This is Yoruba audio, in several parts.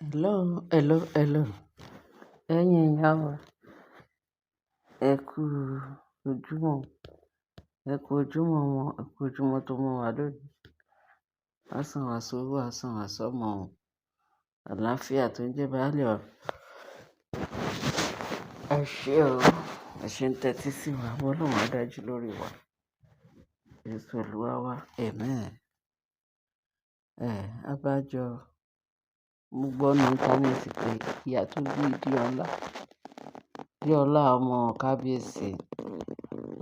Hello, hello, hello. Ẹ̀yin èèyàn wa, ẹ kú ojúmọ́, ẹ kú ojúmọ́ wọn, ẹ kú ojúmọ́ tó mọ́ wa lónìí. Á sàn wá sówó, á sàn wá sọ́mọ o. Àlàáfíà tó ń jẹ́ baálẹ̀ ọ̀rọ̀. Ẹ ṣé o, ẹ ṣe ń tẹ́tí sí wa, Ọlọ́run á dájú lórí wa. Jésù Olúwa wa, amen. Abájọ, mo gbọ́ ní íńtánẹ́ẹ̀tì pé ìyá tó bí Díọlá ọmọ kábíyèsí,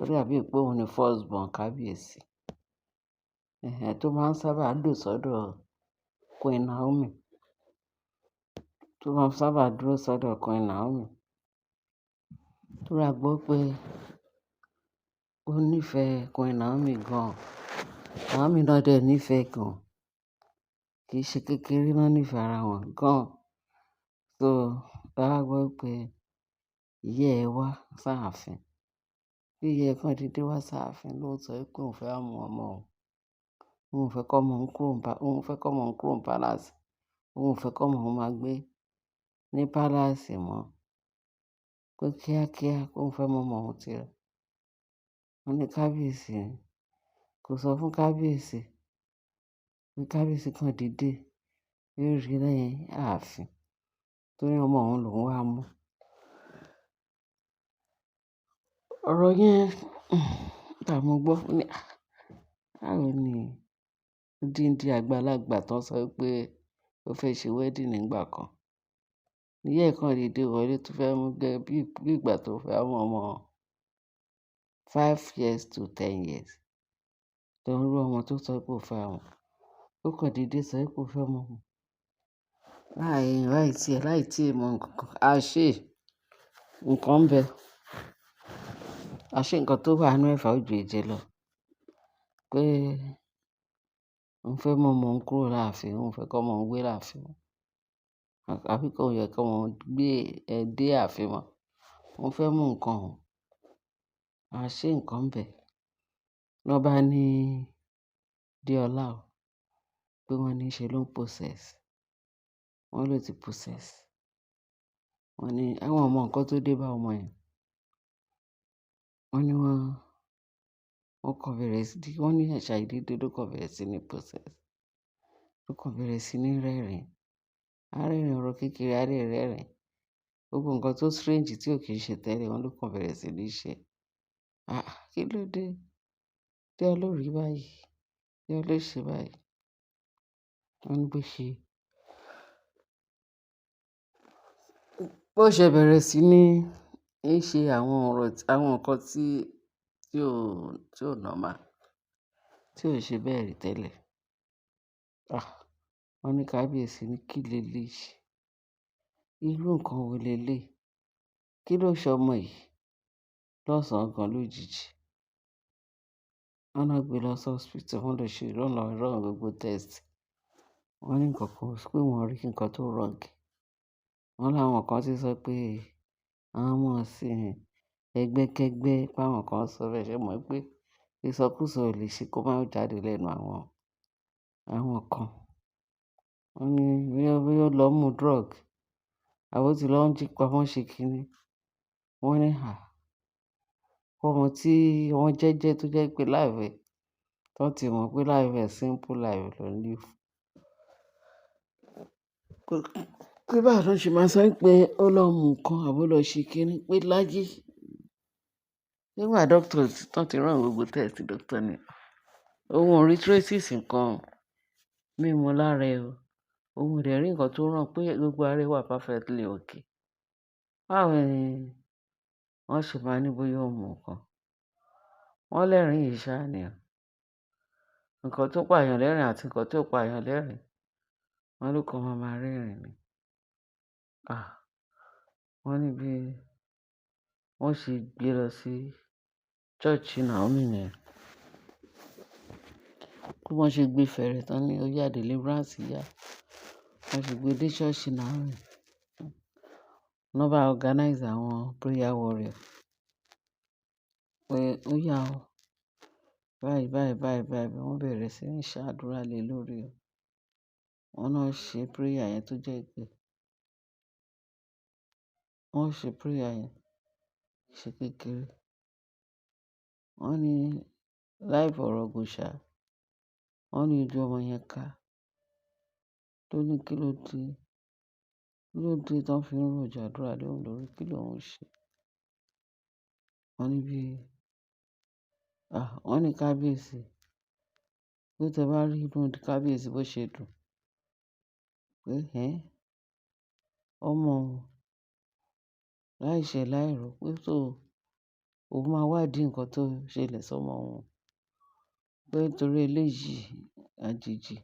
ó dàbí pé òun ni first born kábíyèsí. Tó máa ń sábà lò sọ́dọ̀ Queen Naomi, tó máa ń sábà dúró sọ́dọ̀ Queen Naomi. Torí a gbọ́ pé ó nífẹ̀ẹ́ Queen Naomi gan. Naomi náà dẹ̀ nífẹ̀ẹ́ gan. Kì í ṣe kékeré náà nífẹ̀ẹ́ ara wọn gan. So, a gbọ́ pé ìyá ẹ wá sáàfin. Bí ìyá ẹ kàn dédé wá sáàfin ló sọ pé òun fẹ́ mú ọmọ òun. Òun fẹ́ kọ́ ọmọ òun kúrò ní palace. Òun fẹ́ kọ́ ọmọ òun máa gbé ní palace mọ́. Pé kíákíá òun fẹ́ mú ọmọ òun tirẹ̀. Wọ́n ní kábíyèsí ni. Kò sọ fún kábíyèsí. Ní kábíyèsí kan dìde yóò rí lẹ́yìn ààfin. Torí ọmọ òun lòún wá mú. Ọ̀rọ̀ yẹn, gbà mo gbọ́ ní, báwo ni odindi àgbàlagbà tán sọ pé ó fẹ́ ṣe wedding nígbà kan. Ìyá ẹ̀ kan dìde wọlé tó fẹ́ mú gẹ́ bí ìgbà tó fẹ́ mú ọmọ 5 years to 10 years. Tó ń rú ọmọ tó sọ pé ó fẹ́ wọn. Ó kàn dìde sọ pé ó fẹ́ mú wọn. Láì tí ì mọ nǹkan kan. Nǹkan ń bẹ. Nǹkan tó wà nínú ẹ̀fà ó ju èje lọ. Pé òun fẹ́ mú ọmọ òun kúrò láàfin, òun fẹ́ kọ́ ọmọ òun gbé láàfin mọ́. Àbí kò yẹ kí ọmọ òun gbé dé ààfin mọ́. Òun fẹ́ mú nǹkan òun. Nǹkan ń bẹ. Lọ́ bá ní Díọlá o, pé wọ́n ní ṣe ló ń possess. Wọ́n ló ti possess. Wọ́n ní àwọn ọmọ nǹkan tó dé bá ọmọ yẹn. Wọ́n ní wọ́n kàn bẹ̀rẹ̀ sí, wọ́n ní àìṣàìdédé ló kàn bẹ̀rẹ̀ sí ní possess. Ló kàn bẹ̀rẹ̀ sí ní rẹ́rìn-ín. A rẹ́rìn-ín ọ̀rọ̀ kékeré, a lè rẹ́rìn-ín. Gbogbo nǹkan tó strange tí ò kì í ṣe tẹ́lẹ̀, wọ́n ló kàn bẹ̀rẹ̀ sí ní ṣe. Kí ló dé? Díọlá ò rí báyìí. Díọlá ò ṣe báyìí. Wọ́n ní bó ṣe bẹ̀rẹ̀ sí ní ṣe àwọn nǹkan tí ò normal, tí ò ṣe bẹ́ẹ̀ rí tẹ́lẹ̀. Wọ́n ní kábíyèsí ní kí leléyìí. Irú nǹkan wo leléyìí? Kí ló ṣe ọmọ yìí lọ́sàn-án gan lójijì? Wọ́n náà gbé lọ sí hospital, wọ́n lọ ṣe run gbogbo test. Wọ́n ní nǹkan kan pé wọ́n rí nǹkan tó wrong. Wọ́n láwọn kan ti sọ pé àwọn ọmọ ìsìn ẹgbẹ́kẹ́gbẹ́ páwọn kan sọ bẹ́ẹ̀, ṣé mọ̀ pé ìsọkúsọ ò lè ṣe kó má jáde lẹ́nu àwọn kan. Wọ́n ní bóyá ó lọ mú drug, àbó ti lọ ń jí pamọ́ ṣe kíni. Wọ́n ní ọmọ tí wọ́n jẹ́jẹ́ tó jẹ́ pé life ẹ̀, tán ti mọ̀ pé life ẹ̀ simple life ló ń live. Pé báwo ló ṣe máa sọ pé ó lọ mú nǹkan àbó lọ ṣe kíni pé láyé. Nígbà doctor tán ti run gbogbo test, doctor ní òun ò rí traces nǹkan mímu lára ẹ o. Òun ò dẹ̀ rí nǹkan tó wrong pé gbogbo ara ẹ wà perfectly okay. Báwo ni wọ́n ṣe máa ní bóyá ó mú nǹkan? Wọ́n lẹ́rìn-ín yìí ṣáá ni o. Nǹkan tó pààyàn lẹ́rìn-ín àti nǹkan tí ò pààyàn lẹ́rìn-ín, wọ́n ló kàn máa rẹ́rìn-ín ni. Wọ́n ní bí wọ́n ṣe gbé lọ sí church Naomi nìyẹn. Bí wọ́n ṣe gbé fẹ́rẹ̀ tán ní ó yá deliverance yá. Wọ́n ṣe gbé dé church Naomi. Wọ́n bá organize àwọn prayer warrior. Pé ó yá o. Báyìí. Wọ́n bẹ̀rẹ̀ sí ní ṣàdúrà lé lórí o. Wọ́n náà ṣe prayer yẹn tó jẹ́ pé wọ́n ṣe prayer yẹn ṣe kékeré. Wọ́n ní láì fọ̀rọ̀ gùn ṣá, wọ́n ní ojú ọmọ yẹn ká. Tó ní kí ló dé tán fi ń rọ̀jò àdúrà lé òun lórí, kí lòun ṣe. Wọ́n ní wọ́n ní kábíyèsí, pé tẹ bá rí inú kábíyèsí bó ṣe dùn. Pé ọmọ òun láìṣẹ̀ láìrò pé òun máa wádìí nǹkan tó ṣẹlẹ̀ sọ́mọ òun. Pé nítorí eléyìí àjèjì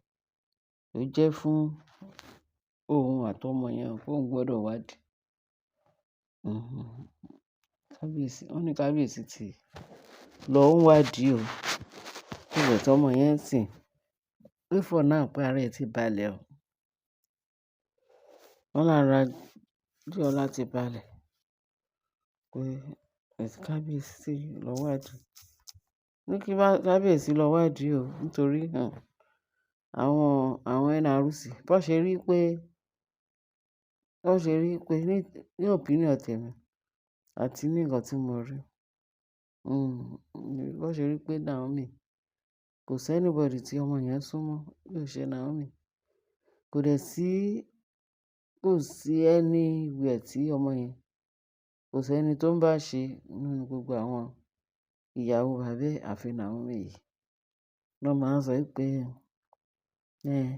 ló jẹ́ fún òun àtọmọ yẹn pé òun gbọ́dọ̀ wádìí. Kábíyèsí, wọ́n ní kábíyèsí ti lọ ń wádìí o. Nígbà tọmọ yẹn ń sìn, pé for now pé ara ẹ̀ ti balẹ̀ o. Wọ́n lára Adéọlá ti balẹ̀ pé kábíyèsí lọ wádìí. Ní kí kábíyèsí lọ wádìí o, nítorí àwọn NRC bó ṣe rí pé ní opinion tèmi àti ní nǹkan tí mo rí. Bó ṣe rí pé Naomi, kò sí anybody tí ọmọ yẹn súnmọ́ bí ò ṣe Naomi. Kò sí anywhere tí ọmọ yẹn, kò sí ẹni tó ń bá ṣe nínú gbogbo àwọn ìyàwó bàbá ẹ̀ àfi Naomi yìí. Wọ́n máa ń sọ pé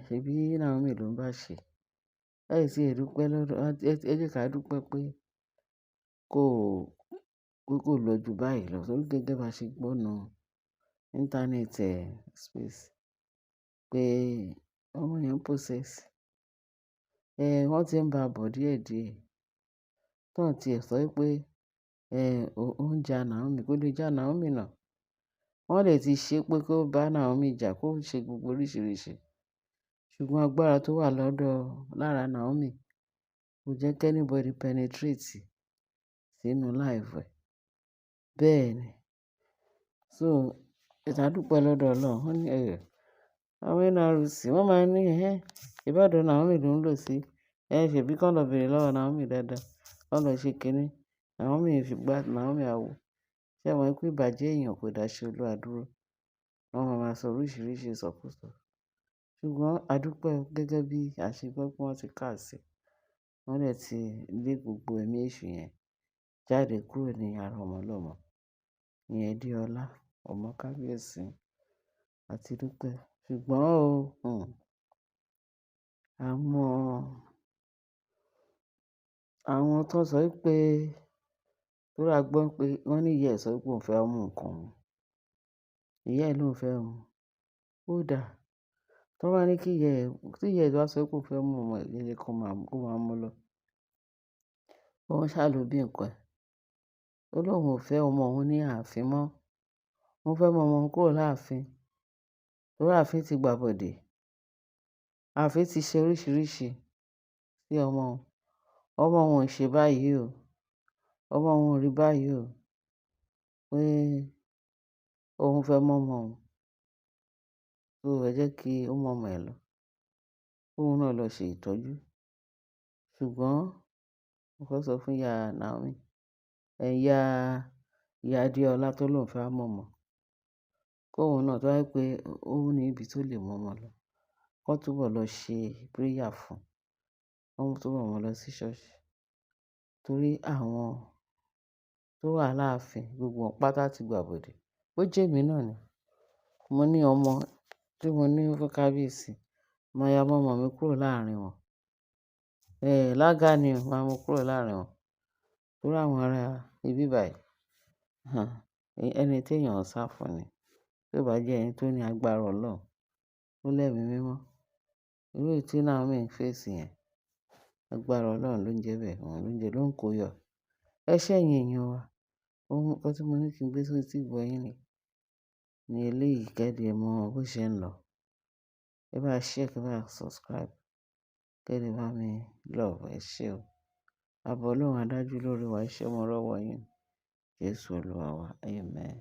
ṣebí Naomi ló ń bá ṣe. Láì sí ẹ̀dúpẹ́ lọ́dọ̀, ẹ jẹ́ ká dúpẹ́ pé kò lọ jù báyìí lọ. Torí gẹ́gẹ́ bá ṣe gbọ́ nínú internet space pé ọmọ yẹn possess. Wọ́n ti ń bá a bọ̀ díẹ̀díẹ̀. Tán tí ẹ̀ sọ pé ó ń ja Naomi, kó lè ja Naomi náà. Wọ́n lè ti ṣe pé kó bá Naomi jà, kó ṣe gbogbo oríṣiríṣi. Ṣùgbọ́n agbára tó wà lára Naomi kò jẹ́ kí anybody penetrate sínú life ẹ̀. Bẹ́ẹ̀ ni. So, ká dúpẹ́ lọ́dọ̀ Ọlọ́run. Wọ́n ní àwọn NRC wọ́n máa ní ìbádọ́ Naomi ló ń lò sí. Ṣèbí kán lọ bèrè lọ́wọ́ Naomi dáadáa. Kán lọ ṣe kinní. Naomi fi gbá Naomi àwo. Ṣé ẹ mọ̀ pé ìbàjẹ́ èèyàn kò dáṣẹ́ Olúwa dúró? Wọ́n máa sọ oríṣiríṣi ìsọkúsọ. Ṣùgbọ́n a dúpẹ́ gẹ́gẹ́ bí a ṣe gbọ́ pé wọ́n ti kásẹ̀. Wọ́n dẹ̀ ti lé gbogbo ẹ̀mí èṣù yẹn jáde kúrò ní ara ọmọ ọlọ́mọ. Ìyẹn Adéọlá, ọmọ kábíyèsí, àti dúpẹ́. Ṣùgbọ́n àwọn tó sọ pé torí a gbọ́ pé wọ́n ní ìyá ẹ̀ sọ pé òun fẹ́ mú nǹkan òun. Ìyá ẹ̀ lóun fẹ́ mú. Ó dáa. Tó bá ní tí ìyá ẹ̀ bá sọ pé òun fẹ́ mú ọmọ ẹ̀, kó máa mú lọ. Òun ṣáà ló bí nǹkan ẹ̀. Ó lóun ò fẹ́ ọmọ òun ní ààfin mọ́. Òun fẹ́ mú ọmọ òun kúrò láàfin. Torí ààfin ti gbàbọ̀dè. Ààfin ti ṣe oríṣiríṣi sí ọmọ òun. Ọmọ òun ò ṣe báyìí o. Ọmọ òun ò rí báyìí o. Pé òun fẹ́ mú ọmọ òun. So ẹ jẹ́ kí ó mú ọmọ ẹ̀ lọ. Kóun náà lọ ṣe ìtọ́jú. Ṣùgbọ́n mo fẹ́ sọ fún ìyá Naomi, ìyá Adéọlá tó lóun fẹ́ mú ọmọ. Kóun náà tó bá jẹ́ pé ó ní ibi tó lè mú ọmọ lọ. Kán túbọ̀ lọ ṣe prayer fún. Kán túbọ̀ mú lọ sí ṣọ́ọ̀ṣì. Torí àwọn tó wà láàfin gbogbo wọn pátá ti gbàbọ̀dè. Bó jẹ́ èmi náà ni. Mo ní ọmọ tí mo ní fún kábíyèsí. Mo ya mú ọmọ mi kúrò láàrin wọn. Lága ni o, máa mú kúrò láàrin wọn. Torí àwọn ará ibí báyìí, ẹni tí èèyàn ń sá fún ni. Tí ó bá jẹ́ ẹni tó ní agbára Ọlọ́run, tó lẹ́mìí mímọ́. Irú èyí tí Naomi ń face yẹn, agbára Ọlọ́run ló ń jẹ́ bẹ́ẹ̀. Òun ló ń kó yọ. Ẹ ṣé ẹ̀yin èèyàn wa. Ohun kan tí mo ní kí n gbé sórí tí ìgbọ́ yín ni eléyìí, kẹ́ lè mọ bó ṣe ń lọ. Ẹ bá share, kẹ́ bá subscribe. Kẹ́ lè bá mi love. Ẹ ṣé o. Ààbò Ọlọ́run á dájú lórí wa. Ẹ ṣé mo rọ́wọ́ yín. Jésù Olúwa wa. Amen.